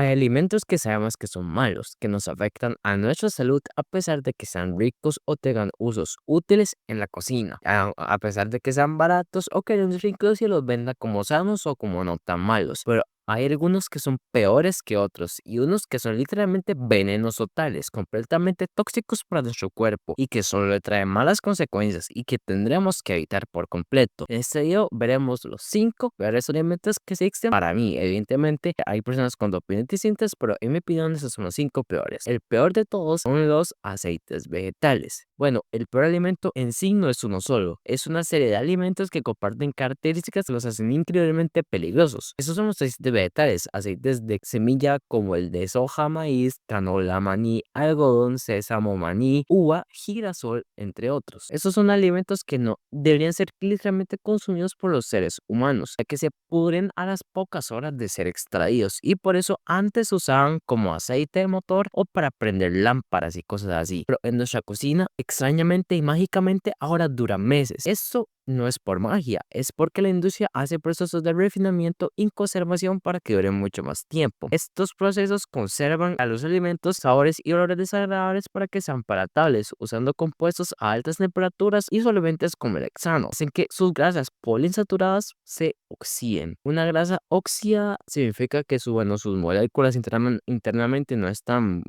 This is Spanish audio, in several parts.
Hay alimentos que sabemos que son malos, que nos afectan a nuestra salud a pesar de que sean ricos o tengan usos útiles en la cocina, a pesar de que sean baratos o que los ricos los vendan como sanos o como no tan malos. Pero hay algunos que son peores que otros y unos que son literalmente venenos totales, completamente tóxicos para nuestro cuerpo y que solo le traen malas consecuencias y que tendremos que evitar por completo. En este video veremos los 5 peores alimentos que existen. Para mí, evidentemente, hay personas con opiniones distintas, pero en mi opinión esos son los 5 peores. El peor de todos son los aceites vegetales. Bueno, el peor alimento en sí no es uno solo, es una serie de alimentos que comparten características que los hacen increíblemente peligrosos. Esos son los aceites vegetales, aceites de semilla como el de soja, maíz, canola, maní, algodón, sésamo, maní, uva, girasol, entre otros. Esos son alimentos que no deberían ser literalmente consumidos por los seres humanos, ya que se pudren a las pocas horas de ser extraídos y por eso antes se usaban como aceite de motor o para prender lámparas y cosas así. Pero en nuestra cocina, extrañamente y mágicamente, ahora duran meses. Esto no es por magia, es porque la industria hace procesos de refinamiento y conservación para que duren mucho más tiempo. Estos procesos conservan a los alimentos sabores y olores desagradables para que sean palatables, usando compuestos a altas temperaturas y solventes como el hexano. Hacen que sus grasas poliinsaturadas se oxiden. Una grasa oxidada significa que sus moléculas internamente no están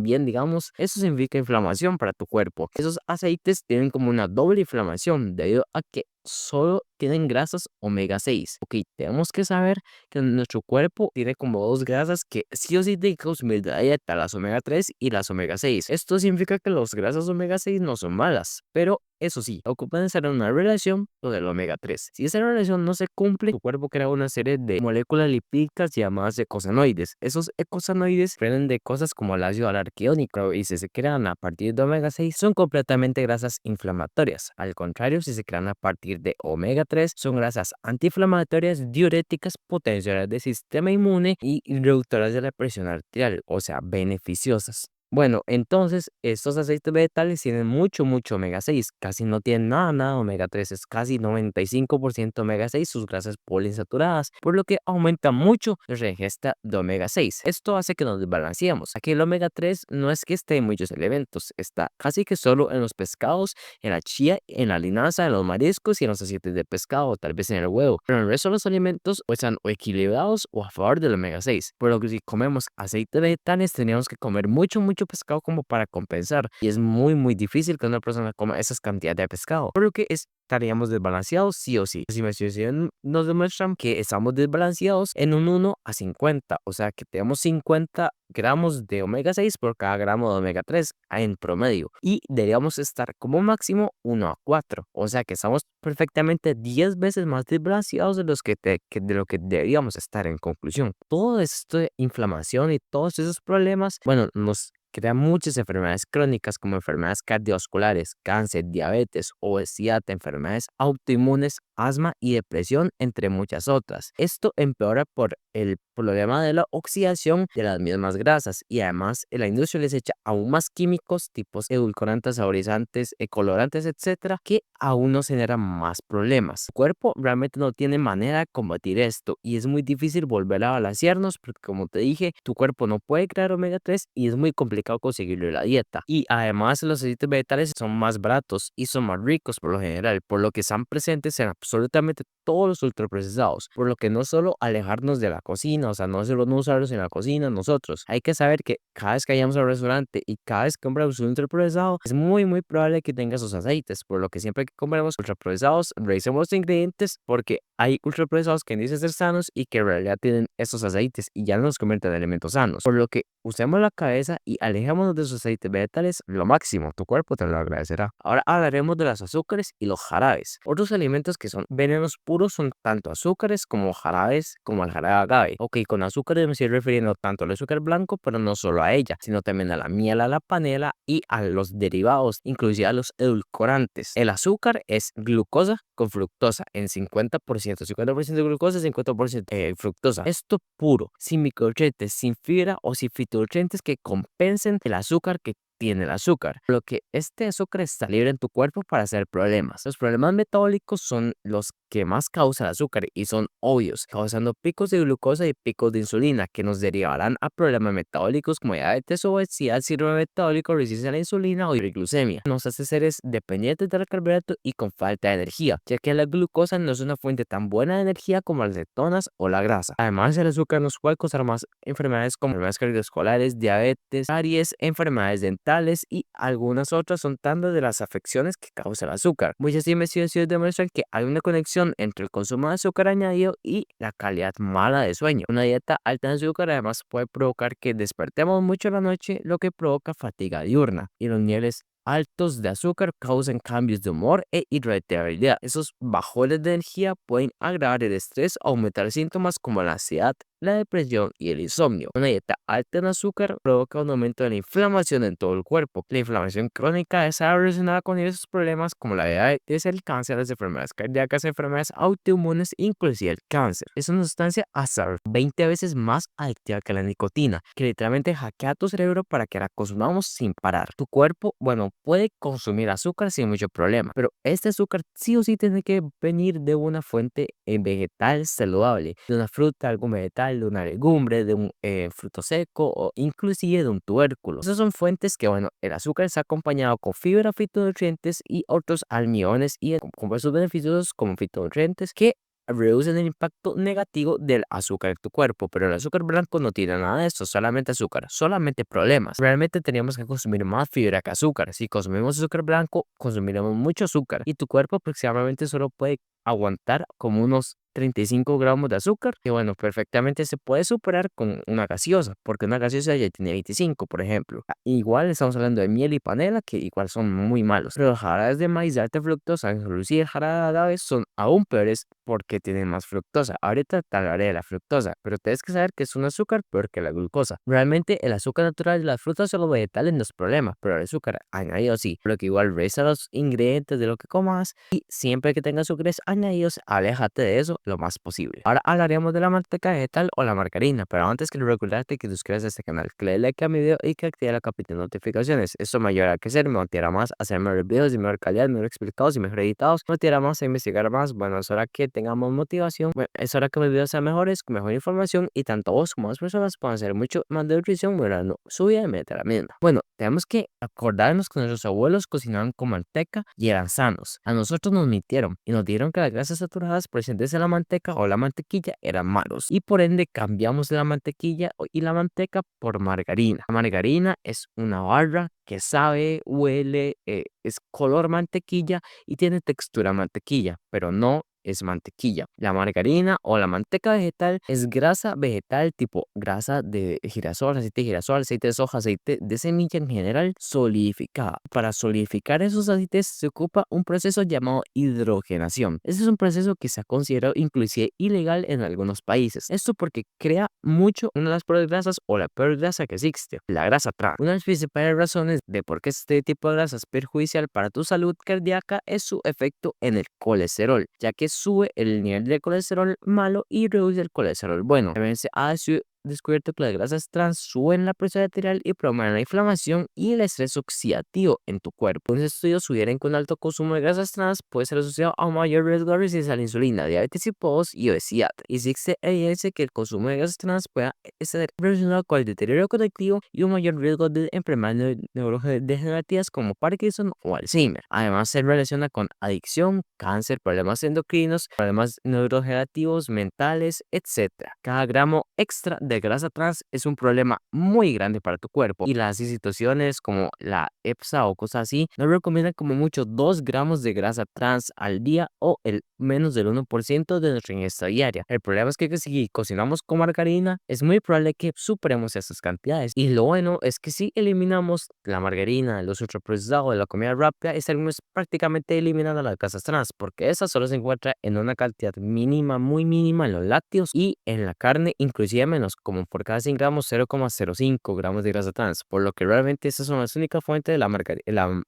bien, digamos. Eso significa inflamación para tu cuerpo. Esos aceites tienen como una doble inflamación debido a que solo tienen grasas omega 6. Ok, tenemos que saber que nuestro cuerpo tiene como dos grasas que sí o sí tiene que consumir de la dieta, las omega 3 y las omega 6. Esto significa que las grasas omega 6 no son malas, pero eso sí, ocupan estar en una relación con el omega 3. Si esa relación no se cumple, tu cuerpo crea una serie de moléculas lipídicas llamadas ecosanoides. Esos ecosanoides vienen de cosas como el ácido araquidónico y si se crean a partir de omega 6 son completamente grasas inflamatorias. Al contrario, si se crean a partir de omega 3 son grasas antiinflamatorias, diuréticas, potenciadoras del sistema inmune y reductoras de la presión arterial, o sea, beneficiosas. Bueno, entonces estos aceites vegetales tienen mucho omega 6, casi no tienen nada omega 3, es casi 95% omega 6, sus grasas poliinsaturadas, por lo que aumenta mucho la ingesta de omega 6. Esto hace que nos desbalanceemos. Aquí el omega 3 no es que esté en muchos elementos, está casi que solo en los pescados, en la chía, en la linaza, en los mariscos y en los aceites de pescado, tal vez en el huevo, pero el resto de los alimentos o están o equilibrados o a favor del omega 6, por lo que si comemos aceites vegetales tenemos que comer mucho pescado como para compensar y es muy difícil que una persona coma esas cantidades de pescado, por lo que estaríamos desbalanceados sí o sí. Las investigaciones nos demuestran que estamos desbalanceados en un 1:50, o sea que tenemos 50 gramos de omega 6 por cada gramo de omega 3 en promedio y deberíamos estar como máximo 1:4, o sea que estamos perfectamente 10 veces más desbalanceados de lo que deberíamos estar. En conclusión, todo esto de inflamación y todos esos problemas, bueno, nos crea muchas enfermedades crónicas como enfermedades cardiovasculares, cáncer, diabetes, obesidad, enfermedades autoinmunes, asma y depresión, entre muchas otras. Esto empeora por el problema de la oxidación de las mismas grasas y además la industria les echa aún más químicos tipos edulcorantes, saborizantes, colorantes, etcétera, que aún nos generan más problemas. El cuerpo realmente no tiene manera de combatir esto y es muy difícil volver a balancearnos porque, como te dije, tu cuerpo no puede crear omega 3 y es muy complicado conseguirlo en la dieta. Y además los aceites vegetales son más baratos y son más ricos por lo general, por lo que están presentes en absolutamente todos los ultraprocesados, por lo que no solo alejarnos de la cocina, o sea, no solo no usarlos en la cocina nosotros. Hay que saber que cada vez que vayamos al restaurante y cada vez que compramos un ultraprocesado, es muy probable que tenga esos aceites, por lo que siempre que compremos ultraprocesados, revisemos los ingredientes porque hay ultraprocesados que dicen ser sanos y que en realidad tienen esos aceites y ya no nos convierten en alimentos sanos. Por lo que usemos la cabeza y alejémonos de esos aceites vegetales lo máximo, tu cuerpo te lo agradecerá. Ahora hablaremos de los azúcares y los jarabes. Otros alimentos que son venenos puros son tanto azúcares como jarabes, como el jarabe agave. Ok, con azúcares me estoy refiriendo tanto al azúcar blanco, pero no solo a ella, sino también a la miel, a la panela y a los derivados, inclusive a los edulcorantes. El azúcar es glucosa con fructosa en 50% de glucosa, 50% fructosa. Esto puro, sin micronutrientes, sin fibra o sin fitonutrientes que compensen el azúcar que tiene el azúcar, por lo que este azúcar está libre en tu cuerpo para hacer problemas. Los problemas metabólicos son los que más causa el azúcar y son obvios, causando picos de glucosa y picos de insulina que nos derivarán a problemas metabólicos como diabetes, obesidad, síndrome metabólico, resistencia a la insulina o hiperglucemia. Nos hace seres dependientes del carbohidrato y con falta de energía, ya que la glucosa no es una fuente tan buena de energía como las cetonas o la grasa. Además, el azúcar nos puede causar más enfermedades como enfermedades cardiovasculares, diabetes, caries, enfermedades dentales y algunas otras son tantas de las afecciones que causa el azúcar. Muchas investigaciones demuestran que hay una conexión entre el consumo de azúcar añadido y la calidad mala de sueño. Una dieta alta en azúcar además puede provocar que despertemos mucho en la noche, lo que provoca fatiga diurna y los niveles altos de azúcar causan cambios de humor e irritabilidad. Esos bajones de energía pueden agravar el estrés o aumentar síntomas como la ansiedad, la depresión y el insomnio. Una dieta alta en azúcar provoca un aumento de la inflamación en todo el cuerpo. La inflamación crónica está relacionada con esos problemas como la diabetes, el cáncer, las enfermedades cardíacas, enfermedades autoinmunes, inclusive el cáncer. Es una sustancia hasta 20 veces más adictiva que la nicotina, que literalmente hackea tu cerebro para que la consumamos sin parar. Tu cuerpo, bueno, puede consumir azúcar sin mucho problema, pero este azúcar sí o sí tiene que venir de una fuente vegetal saludable, de una fruta, algún vegetal, de una legumbre, de un fruto seco o inclusive de un tubérculo. Esas son fuentes que, bueno, el azúcar está acompañado con fibra, fitonutrientes y otros almidones y con esos beneficios como fitonutrientes que reducen el impacto negativo del azúcar en tu cuerpo, pero el azúcar blanco no tiene nada de esto, solamente azúcar, solamente problemas. Realmente teníamos que consumir más fibra que azúcar. Si consumimos azúcar blanco, consumiremos mucho azúcar y tu cuerpo aproximadamente solo puede aguantar como unos 35 gramos de azúcar, que bueno, perfectamente se puede superar con una gaseosa, porque una gaseosa ya tiene 25, por ejemplo. Igual estamos hablando de miel y panela, que igual son muy malos, pero los jarabes de maíz de alta fructosa, inclusive el jarabe de agave, son aún peores porque tienen más fructosa. Ahorita te hablaré de la fructosa, pero tienes que saber que es un azúcar peor que la glucosa. Realmente el azúcar natural de las frutas o los vegetales no es problema, pero el azúcar añadido sí, lo que igual revisa los ingredientes de lo que comas y siempre que tengas azúcares añadidos, aléjate de eso lo más posible. Ahora hablaremos de la manteca vegetal o la margarina, pero antes quiero recordarte que suscribas a este canal, que le des like a mi video y que active la campana de notificaciones. Esto me ayudará a crecer, me motivará más a hacer mejores videos de mejor calidad, mejor explicados y mejor editados, me motivará más a investigar más. Bueno, es hora que tengamos motivación, bueno, es hora que mis videos sean mejores, con mejor información y tanto vos como más personas puedan hacer mucho más de nutrición, mejorando su vida y meter la misma. Bueno, tenemos que acordarnos que nuestros abuelos cocinaban con manteca y eran sanos. A nosotros nos mintieron y nos dijeron que las grasas saturadas presentes en la manteca o la mantequilla eran malos y por ende cambiamos la mantequilla y la manteca por margarina. La margarina es una barra que sabe, huele, es color mantequilla y tiene textura mantequilla, pero no es mantequilla. La margarina o la manteca vegetal es grasa vegetal tipo grasa de girasol, aceite de soja, aceite de semilla en general solidificada. Para solidificar esos aceites se ocupa un proceso llamado hidrogenación. Ese es un proceso que se ha considerado inclusive ilegal en algunos países. Esto porque crea mucho una de las peores grasas o la peor grasa que existe, la grasa trans. Una de las principales razones de por qué este tipo de grasa es perjudicial para tu salud cardíaca es su efecto en el colesterol, ya que sube el nivel de colesterol malo y reduce el colesterol bueno. También se ha descubierto que las grasas trans suben la presión arterial y promueven la inflamación y el estrés oxidativo en tu cuerpo. Unos estudios sugieren que un alto consumo de grasas trans puede ser asociado a un mayor riesgo de resistencia a la insulina, diabetes tipo 2 y obesidad. Y existe evidencia que el consumo de grasas trans puede estar relacionado con el deterioro cognitivo y un mayor riesgo de enfermedades neurodegenerativas como Parkinson o Alzheimer. Además, se relaciona con adicción, cáncer, problemas endocrinos, problemas neurodegenerativos, mentales, etc. Cada gramo extra de grasa trans es un problema muy grande para tu cuerpo y las instituciones como la EPSA o cosas así nos recomiendan como mucho 2 gramos de grasa trans al día o el menos del 1% de nuestra ingesta diaria. El problema es que si cocinamos con margarina es muy probable que superemos esas cantidades y lo bueno es que si eliminamos la margarina, los ultraprocesados de la comida rápida, estaremos prácticamente eliminando las grasas trans porque esa solo se encuentra en una cantidad mínima, muy mínima en los lácteos y en la carne, inclusive menos, como por cada 100 gramos 0,05 gramos de grasa trans, por lo que realmente esas son las únicas fuentes de la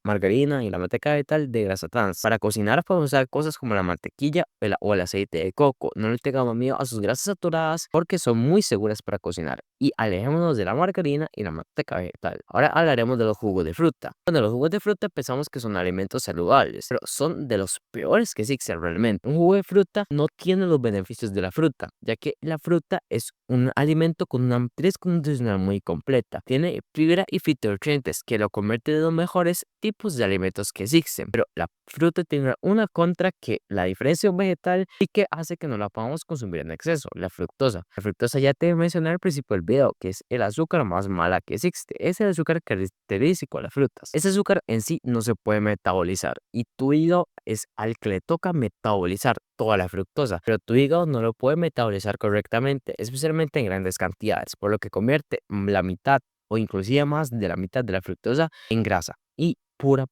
margarina y la manteca vegetal de grasa trans. Para cocinar podemos usar cosas como la mantequilla o el aceite de coco. No le tengamos miedo a sus grasas saturadas porque son muy seguras para cocinar y alejémonos de la margarina y la manteca vegetal. Ahora hablaremos de los jugos de fruta. Bueno, los jugos de fruta pensamos que son alimentos saludables, pero son de los peores que existen realmente. Un jugo de fruta no tiene los beneficios de la fruta, ya que la fruta es un alimento con una matriz nutricional muy completa. Tiene fibra y fitonutrientes que lo convierte de los mejores tipos de alimentos que existen. Pero la fruta tiene una contra que la diferencia de un vegetal y que hace que no la podamos consumir en exceso, la fructosa. La fructosa ya te mencioné al principio del video, que es el azúcar más mala que existe. Es el azúcar característico de las frutas. Ese azúcar en sí no se puede metabolizar y tu hígado es al que le toca metabolizar toda la fructosa, pero tu hígado no lo puede metabolizar correctamente, especialmente en grandes cantidades, por lo que convierte la mitad o inclusive más de la mitad de la fructosa en grasa y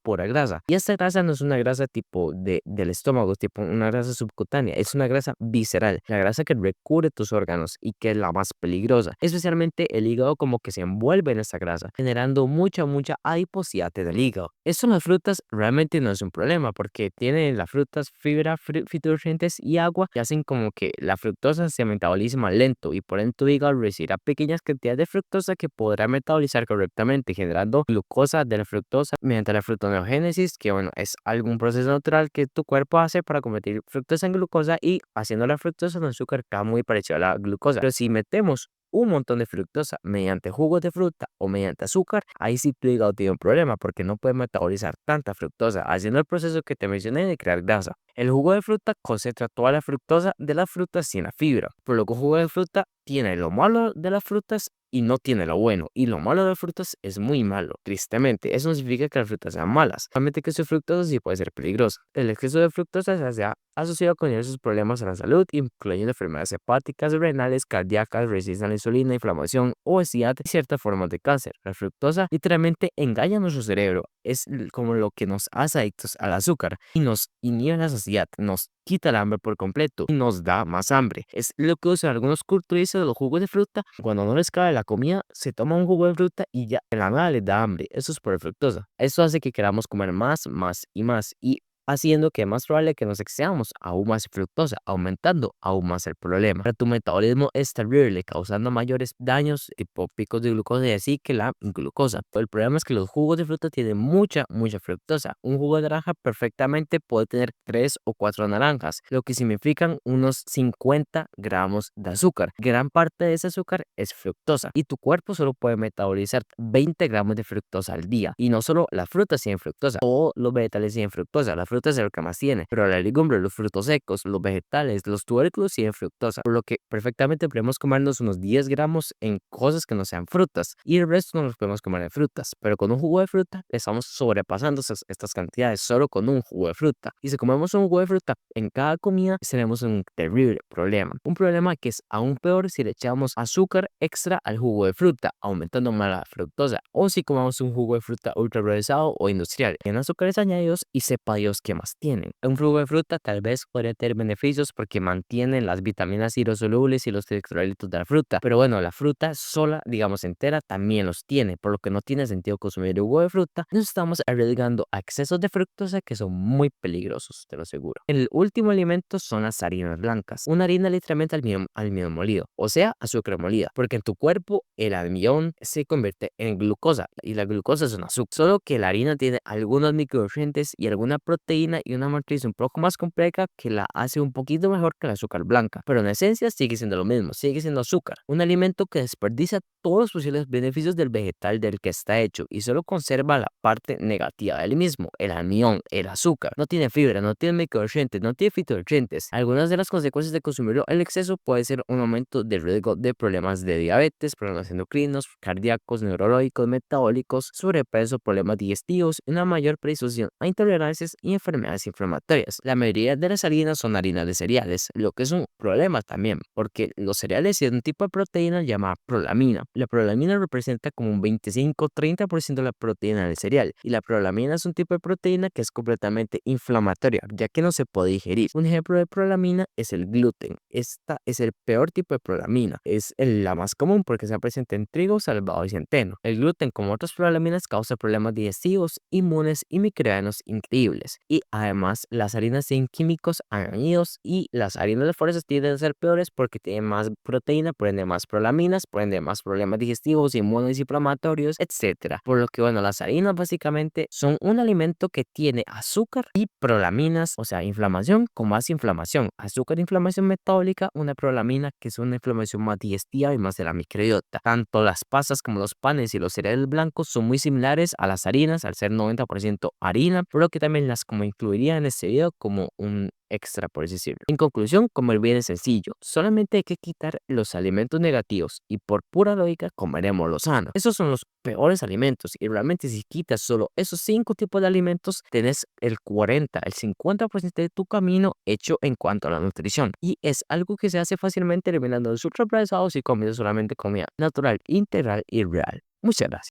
pura grasa. Y esta grasa no es una grasa tipo del estómago, tipo una grasa subcutánea, es una grasa visceral, la grasa que recubre tus órganos y que es la más peligrosa. Especialmente el hígado como que se envuelve en esta grasa, generando mucha adiposidad del hígado. Esto en las frutas realmente no es un problema porque tienen las frutas fibra, fitonutrientes y agua que hacen como que la fructosa se metabolice más lento y por ende tu hígado recibirá pequeñas cantidades de fructosa que podrá metabolizar correctamente, generando glucosa de la fructosa mediante la fructoneogénesis, que bueno, es algún proceso natural que tu cuerpo hace para convertir fructosa en glucosa y haciendo la fructosa en azúcar que es muy parecido a la glucosa. Pero si metemos un montón de fructosa mediante jugos de fruta o mediante azúcar, ahí sí tu hígado tiene un problema porque no puede metabolizar tanta fructosa, haciendo el proceso que te mencioné de crear grasa. El jugo de fruta concentra toda la fructosa de las frutas sin la fibra, por lo que el jugo de fruta tiene lo malo de las frutas y no tiene lo bueno. Y lo malo de las frutas es muy malo. Tristemente, eso no significa que las frutas sean malas. Realmente que su fructosa sí puede ser peligrosa. El exceso de fructosa se ha asociado con diversos problemas a la salud, incluyendo enfermedades hepáticas, renales, cardíacas, resistencia a la insulina, inflamación, obesidad y ciertas formas de cáncer. La fructosa literalmente engaña a nuestro cerebro. Es como lo que nos hace adictos al azúcar y nos inhibe la saciedad, nos quita el hambre por completo y nos da más hambre. Es lo que usan algunos culturistas de los jugos de fruta. Cuando no les cabe la comida, se toma un jugo de fruta y ya en la nada les da hambre. Eso es por fructosa. Esto hace que queramos comer más y más y haciendo que es más probable que nos excedamos aún más fructosa, aumentando aún más el problema. Para tu metabolismo es terrible, causando mayores daños tipo picos de glucosa y así que la glucosa. Pero el problema es que los jugos de fruta tienen mucha fructosa. Un jugo de naranja perfectamente puede tener 3 o 4 naranjas, lo que significan unos 50 gramos de azúcar. Gran parte de ese azúcar es fructosa y tu cuerpo solo puede metabolizar 20 gramos de fructosa al día. Y no solo las frutas tienen fructosa, todos los vegetales tienen fructosa. La fruta es lo que más tiene, pero la legumbre, los frutos secos, los vegetales, los tubérculos tienen fructosa, por lo que perfectamente podemos comernos unos 10 gramos en cosas que no sean frutas y el resto no los podemos comer en frutas, pero con un jugo de fruta estamos sobrepasando estas cantidades solo con un jugo de fruta. Y si comemos un jugo de fruta en cada comida, tenemos un terrible problema. Un problema que es aún peor si le echamos azúcar extra al jugo de fruta, aumentando más la fructosa, o si comemos un jugo de fruta ultra procesado o industrial, en azúcares añadidos y sepa Dios qué más tienen. Un jugo de fruta tal vez podría tener beneficios porque mantienen las vitaminas hidrosolubles y los electrolitos de la fruta, pero bueno, la fruta sola, digamos entera, también los tiene, por lo que no tiene sentido consumir jugo de fruta. Nos estamos arriesgando a excesos de fructosa que son muy peligrosos, te lo aseguro. El último alimento son las harinas blancas. Una harina literalmente almidón molido, o sea, azúcar molida, porque en tu cuerpo el almidón se convierte en glucosa y la glucosa es un azúcar, solo que la harina tiene algunos micronutrientes y alguna proteína y una matriz un poco más compleja que la hace un poquito mejor que el azúcar blanca, pero en esencia sigue siendo lo mismo, sigue siendo azúcar, un alimento que desperdicia todos los posibles beneficios del vegetal del que está hecho y solo conserva la parte negativa del mismo, el almidón, el azúcar. No tiene fibra, no tiene micronutrientes, no tiene fitonutrientes. Algunas de las consecuencias de consumirlo en exceso puede ser un aumento del riesgo de problemas de diabetes, problemas endocrinos, cardíacos, neurológicos, metabólicos, sobrepeso, problemas digestivos y una mayor predisposición a intolerancias y enfermedades inflamatorias. La mayoría de las harinas son harinas de cereales, lo que es un problema también, porque los cereales tienen un tipo de proteína llamada prolamina. La prolamina representa como un 25-30% de la proteína del cereal, y la prolamina es un tipo de proteína que es completamente inflamatoria, ya que no se puede digerir. Un ejemplo de prolamina es el gluten. Esta es el peor tipo de prolamina. Es la más común porque se presenta en trigo, salvado y centeno. El gluten, como otras prolaminas, causa problemas digestivos, inmunes y microbianos increíbles. y además las harinas tienen químicos añadidos y las harinas de fuerzas tienden a ser peores porque tienen más proteína, por ende más prolaminas, por ende más problemas digestivos, inmunoinflamatorios, etcétera. Por lo que bueno, las harinas básicamente son un alimento que tiene azúcar y prolaminas, o sea, inflamación con más inflamación. Azúcar, inflamación metabólica, una prolamina que es una inflamación más digestiva y más de la microbiota. Tanto las pastas como los panes y los cereales blancos son muy similares a las harinas al ser 90% harina, por lo que también las como incluiría en este video como un extra, por así decirlo. En conclusión, comer bien es sencillo, solamente hay que quitar los alimentos negativos y por pura lógica comeremos lo sano. Esos son los peores alimentos y realmente si quitas solo esos 5 tipos de alimentos, tenés el 40, el 50% de tu camino hecho en cuanto a la nutrición y es algo que se hace fácilmente eliminando los ultraprocesados y comiendo solamente comida natural, integral y real. Muchas gracias.